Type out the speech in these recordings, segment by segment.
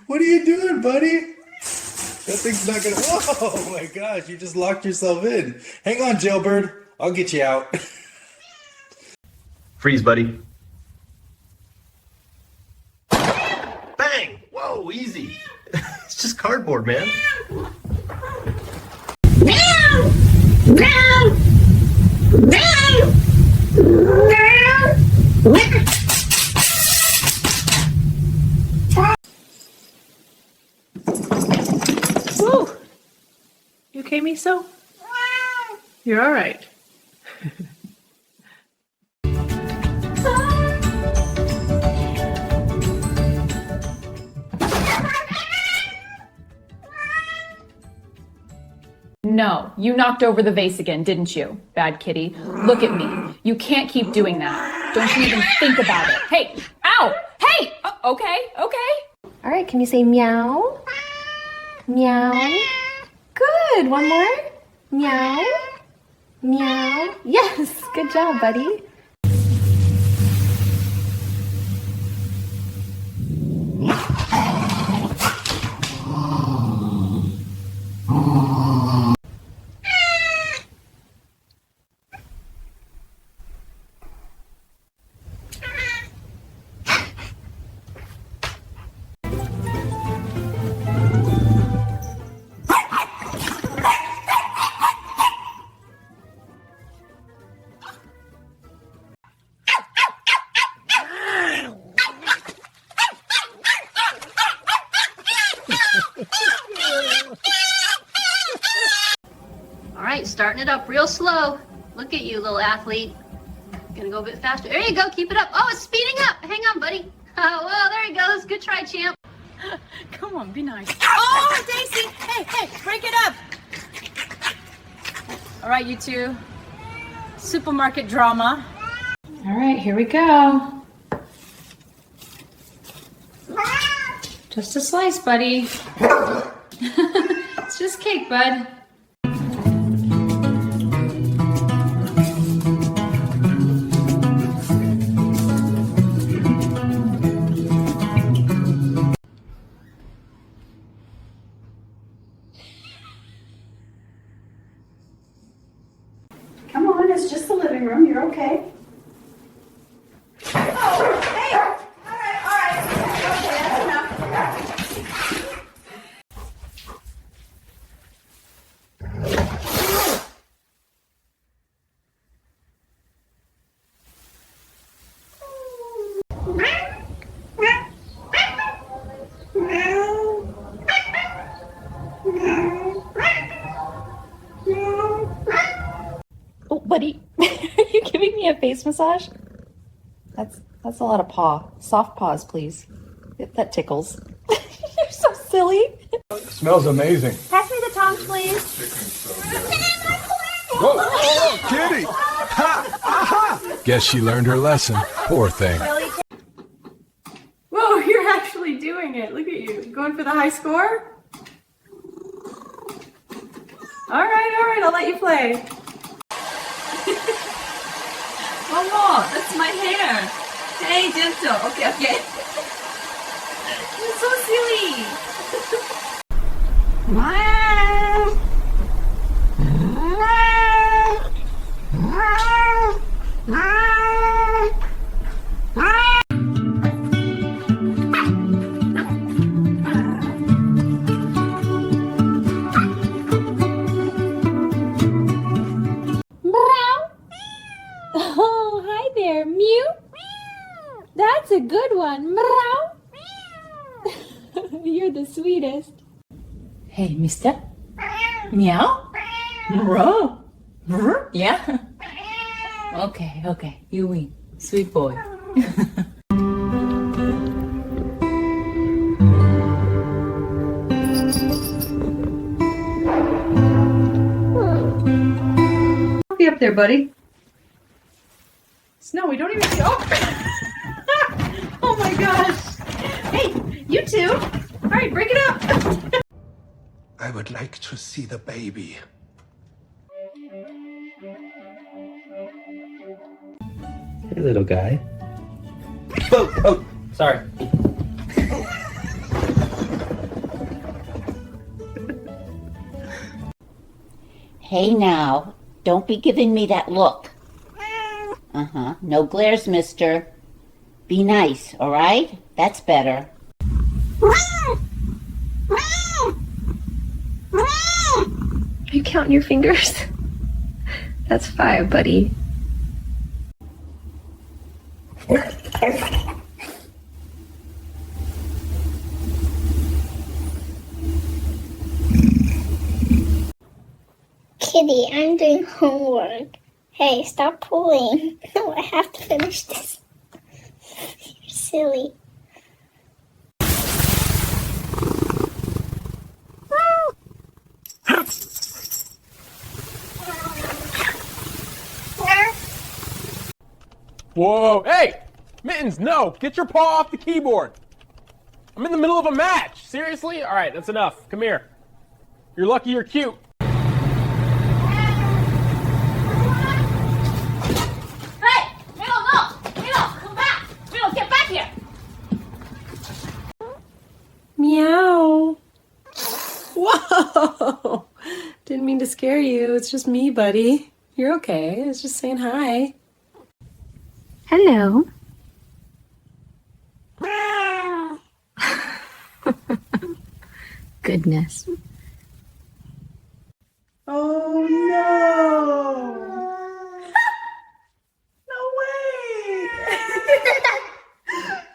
What are you doing, buddy? That thing's not gonna. Oh my gosh, you just locked yourself in. Hang on, jailbird. I'll get you out. Freeze, buddy. Bang! Whoa, easy. It's just cardboard, man. Meow! Meow! Meow! Meow! Woo! You okay, Miso? You're all right. No, you knocked over the vase again, didn't you? Bad kitty. Look at me. You can't keep doing that. Don't you even think about it. Hey, ow! Hey! Okay, okay. All right, can you say meow? Meow. Good, one more. Meow. Meow. Yes, good job, buddy. All right, starting it up real slow. Look at you, little athlete. Gonna go a bit faster. There you go, keep it up. Oh, it's speeding up. Hang on, buddy. Oh, well, there he goes. Good try, champ. Come on, be nice. Oh, Daisy! Hey, break it up! All right, you two. Supermarket drama. All right, here we go. Just a slice, buddy. It's just cake, bud. Come on, it's just the living room. You're okay. Oh, hey! All right. Okay, that's enough. Oh, buddy, are you giving me a face massage? That's a lot of paw. Soft paws, please. That tickles. You're so silly. Smells amazing. Pass me the tongs, please. Whoa, kitty! Ha! Aha! Guess she learned her lesson. Poor thing. Whoa, you're actually doing it. Look at you. Going for the high score? All right, I'll let you play. One more. That's my hair. Hey, gentle. Okay. You're so silly. Oh, hi there, Mew. That's a good one. Meow. You're the sweetest. Hey, mister. Meow? Row? Yeah? Okay. You win. Sweet boy. Be up there, buddy. Snowy, don't even go. Oh my gosh. Hey, you two. All right, break it up. I would like to see the baby. Hey, little guy. Oh, sorry. Hey now, don't be giving me that look. Uh-huh. No glares, mister. Be nice, all right? That's better. Are you counting your fingers? That's 5, buddy. Kitty, I'm doing homework. Hey, stop pulling. No, I have to finish this. You're silly. Whoa, hey! Mittens, no! Get your paw off the keyboard! I'm in the middle of a match! Seriously? Alright, that's enough. Come here. You're lucky you're cute. Hey! Middle, no! Middle, come back! Middle, get back here! Meow. Whoa! Didn't mean to scare you. It's just me, buddy. You're okay. I was just saying hi. Hello. Goodness. Oh no! No way!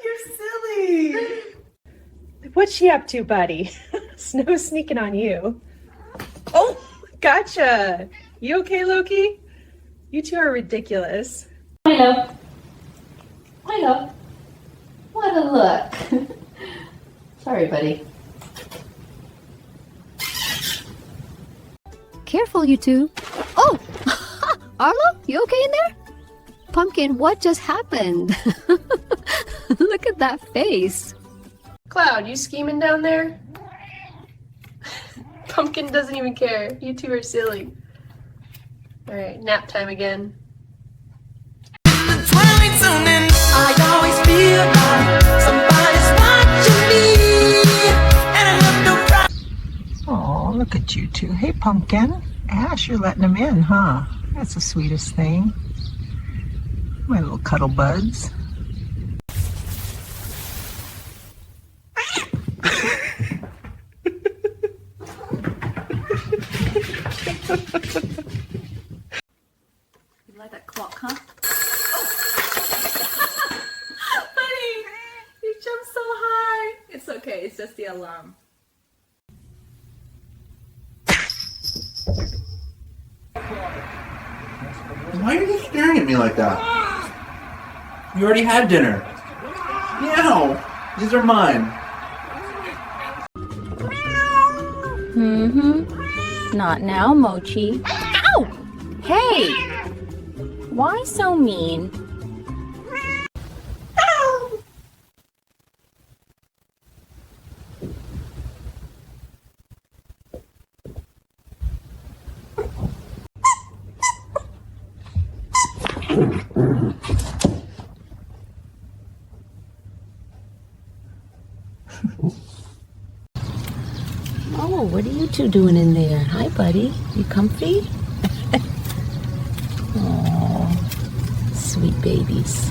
You're silly. What's she up to, buddy? Snow sneaking on you. Oh, gotcha. You okay, Loki? You two are ridiculous. Hello. Hello. What a look. Sorry, buddy. Careful, you two. Oh! Arlo, you okay in there? Pumpkin, what just happened? Look at that face. Cloud, you scheming down there? Pumpkin doesn't even care. You two are silly. Alright, nap time again. I always feel like somebody's watching me. Oh, look at you two. Hey, Pumpkin. Ash, you're letting them in, huh? That's the sweetest thing. My little cuddle buds. You like that clock, huh? Buddy, you jumped so high. It's okay, it's just the alarm. Why are you staring at me like that? You already had dinner. Meow. These are mine. Mm-hmm. Not now, Mochi. Ow! Hey! Why so mean? Oh, what are you two doing in there? Hi, buddy. You comfy? Oh, sweet babies.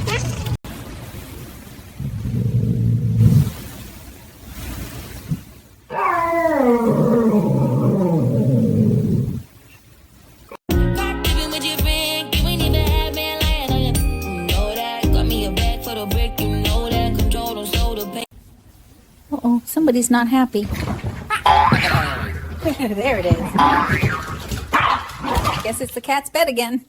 Uh-oh, somebody's not happy. There it is. Guess it's the cat's bed again.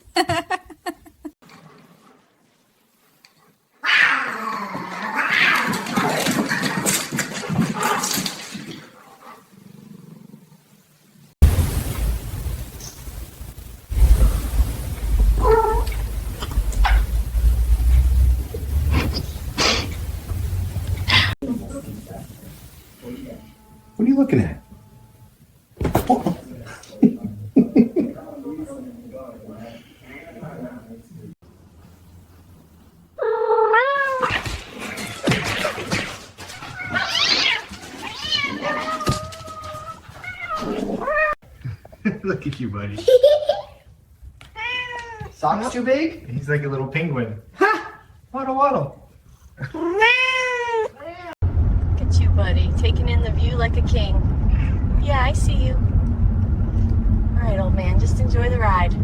What are you looking at? Look at you, buddy. Socks too big? He's like a little penguin. Ha! Waddle, waddle. Look at you, buddy, taking in the view like a king. Yeah, I see you. All right, old man, just enjoy the ride.